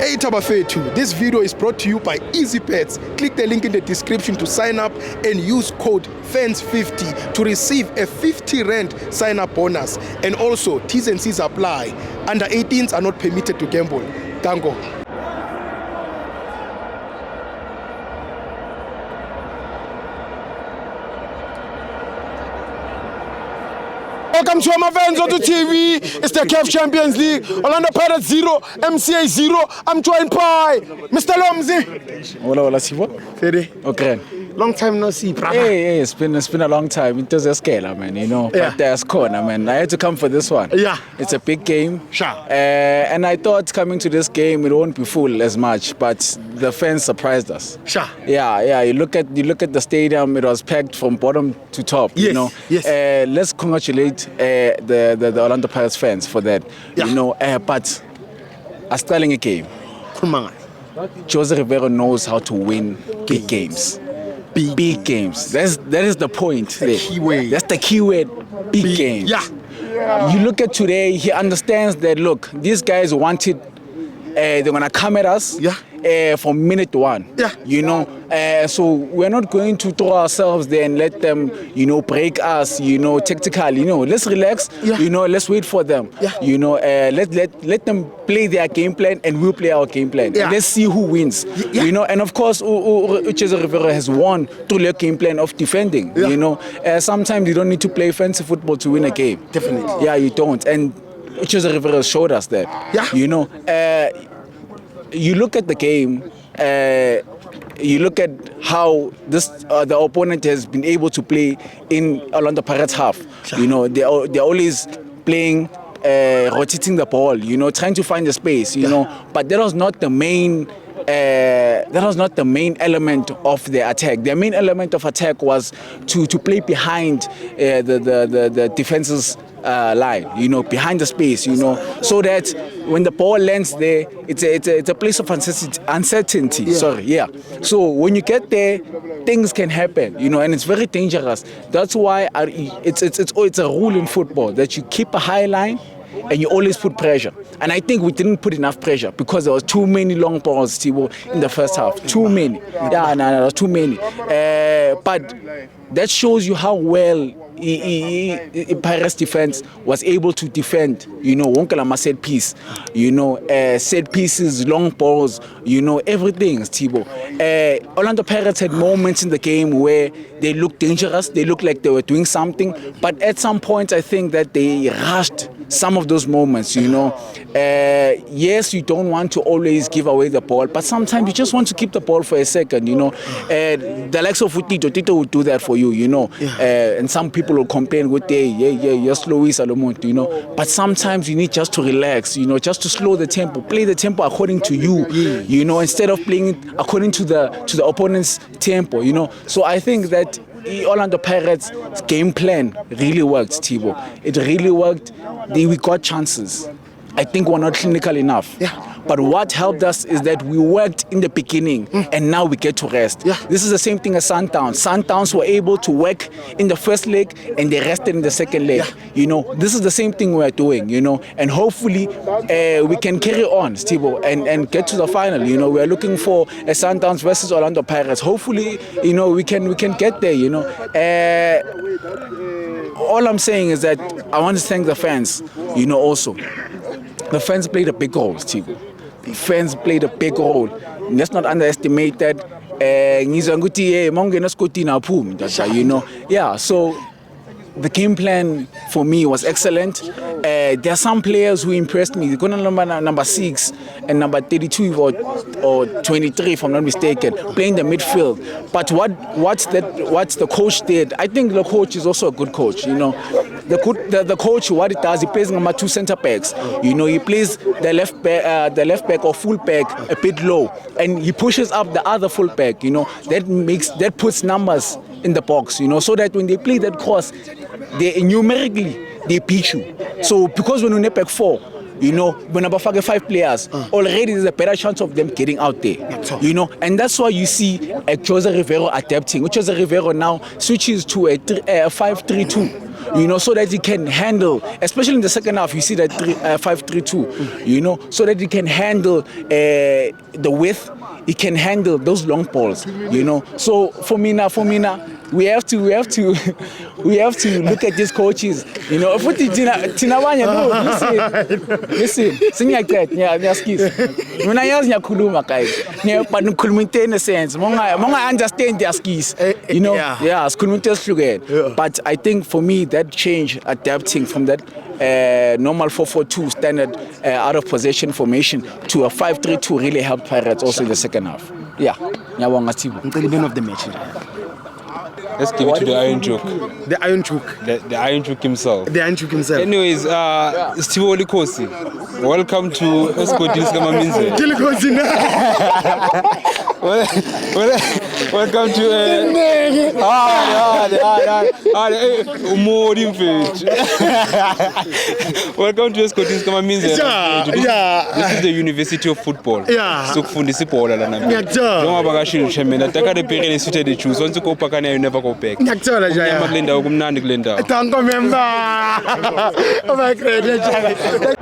Hey Tabafethu, this video is brought to you by EASYBET. Click the link in the description to sign up and use code FANS50 to receive a 50 Rand sign-up bonus. And also, T&Cs apply. Under 18s are not permitted to gamble. Tango. Welcome to FANS Wethu TV. It's the CAF Champions League. Orlando Pirates 0, MCA 0. I'm joined by Mr. Lomzi. Hola, Sivo. Fede. Okay. Long time no see, brother. Hey, it's been a long time. It was a scale, man, you know. Yeah. But there's corner, man. I had to come for this one. Yeah. It's a big game. Sure. And I thought coming to this game it won't be full as much, but the fans surprised us. Sure. Yeah. You look at the stadium. It was packed from bottom to top. Yes. You know. Yes. Let's congratulate the Orlando Pirates fans for that. Yeah. You know. But I'm starting a game. Come on. Jose Riveiro knows how to win big games. Big games. That is the point. The key word. That's the key word. Big games. Yeah. You look at today, he understands that, look, these guys wanted, they're going to come at us from minute one. Yeah. You know, so we're not going to throw ourselves there and let them, you know, break us, you know, tactically. You know, let's relax. Yeah. You know, let's wait for them. Yeah. You know, let them play their game plan and we'll play our game plan. Yeah. Let's see who wins. Yeah. You know, and of course, Jose Riveiro has won through their game plan of defending. Yeah. You know, sometimes you don't need to play fancy football to win a game. Definitely. Yeah, you don't. And Jose Riveiro showed us that. Yeah. You know, you look at the game. You look at how the opponent has been able to play in Orlando Pirates half. Sure. You know, they're always playing, rotating the ball. You know, trying to find the space. You know, but that was not the main. That was not the main element of the attack. The main element of attack was to play behind the defense's line, you know, behind the space, you know, so that when the ball lands there, it's a place of uncertainty. Yeah. So when you get there, things can happen, you know, and it's very dangerous. That's why it's a rule in football that you keep a high line and you always put pressure. And I think we didn't put enough pressure because there was too many long balls, Thibaut, in the first half. Too many. Yeah, no, too many. But that shows you how well Pirates defense was able to defend, you know, Wonkalama set piece, you know, set pieces, long balls, you know, everything, Thibaut. Orlando Pirates had moments in the game where they looked dangerous, they looked like they were doing something, but at some point I think that they rushed some of those moments, you know. Yes, you don't want to always give away the ball, but sometimes you just want to keep the ball for a second, you know. The likes of Tito would do that for you, you know. And some people will complain with you're slow, you know. But sometimes you need just to relax, you know, just to slow the tempo, play the tempo according to you, you know, instead of playing it according to the opponent's tempo, you know. So I think that Orlando Pirates' game plan really worked, Thibaut. It really worked. We got chances. I think we're not clinical enough. Yeah. But what helped us is that we worked in the beginning and now we get to rest. Yeah. This is the same thing as Sundowns. Sundowns were able to work in the first leg and they rested in the second leg. Yeah. You know, this is the same thing we're doing, you know, and hopefully we can carry on, Thibaut, and get to the final. You know, we're looking for a Sundowns versus Orlando Pirates. Hopefully, you know, we can get there, you know. All I'm saying is that I want to thank the fans, you know, also. The fans played a big role, Thibaut. The fans played a big role. Let's not underestimate that. You know, yeah, so the game plan for me was excellent. There are some players who impressed me. Number 6 and number 32 or 23, if I'm not mistaken, playing the midfield. But what the coach did, I think the coach is also a good coach. You know, the coach, what he does, he plays number 2 center backs. You know, he plays the left back or full back a bit low, and he pushes up the other full back. You know, that puts numbers in the box. You know, so that when they play that cross, they numerically they beat you. So because when you net back 4, you know, when about 5 players, already there's a better chance of them getting out there. You know, and that's why you see Jose Riveiro adapting. Jose Riveiro now switches to a 5-3-2. you know, so that he can handle, especially in the second half, you see that 5-3-2, you know, so that he can handle the width, he can handle those long balls, you know. So for me now, we have to look at these coaches, you know. Listen, when I ask Nyakuluma guys, but in a sense, I understand their skis, you know. Yeah, but I think for me that change, adapting from that normal 4-4-2 standard out of possession formation to a 5-3-2 really helped Pirates also in the second half. Yeah. Man of the match. Let's give it to the Iron Chook. The Iron Chook. The Iron Chook himself. The Iron Chook himself. Anyways, Steve Olikosi, welcome to Escotis Kamaminze. Welcome to welcome to Escotis Kamaminze. This is the University of Football. Yeah. So kufundisa ibhola lana. Njengoba bakashilo chemena taka the parent suited the choose. Once you go back and you never go back. Ngiyakuthola nje. Kumnandi kule ndawo. Thank you member. Oh my God.